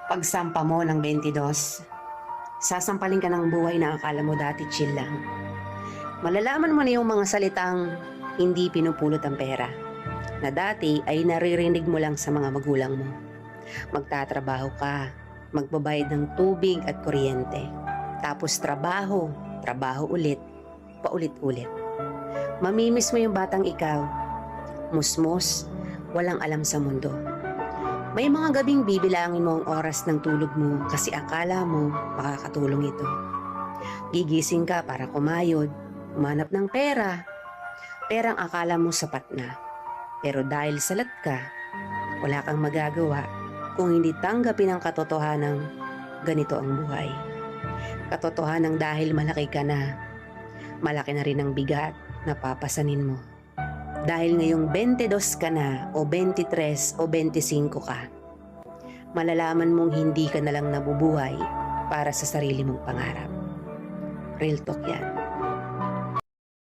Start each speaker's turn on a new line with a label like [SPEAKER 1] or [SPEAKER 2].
[SPEAKER 1] Pagsampa mo ng 22, sasampalin ka ng buhay na akala mo dati chill lang. Malalaman mo na yung mga salitang hindi pinupulot ang pera, na dati ay naririnig mo lang sa mga magulang mo. Magtatrabaho ka, magbabayad ng tubig at kuryente. Tapos trabaho, trabaho ulit, paulit-ulit. Mamimiss mo yung batang ikaw, musmos, walang alam sa mundo. May mga gabing bibilangin mo ang oras ng tulog mo kasi akala mo makakatulong ito. Gigising ka para kumayod, umanap ng pera. Perang akala mo sapat na. Pero dahil salat ka, wala kang magagawa kung hindi tanggapin ang katotohanang ganito ang buhay. Katotohanan dahil malaki ka na, malaki na rin ang bigat na papasanin mo. Dahil ngayong 22 ka na o 23 o 25 ka, malalaman mong hindi ka na lang nabubuhay para sa sarili mong pangarap. Real talk yan.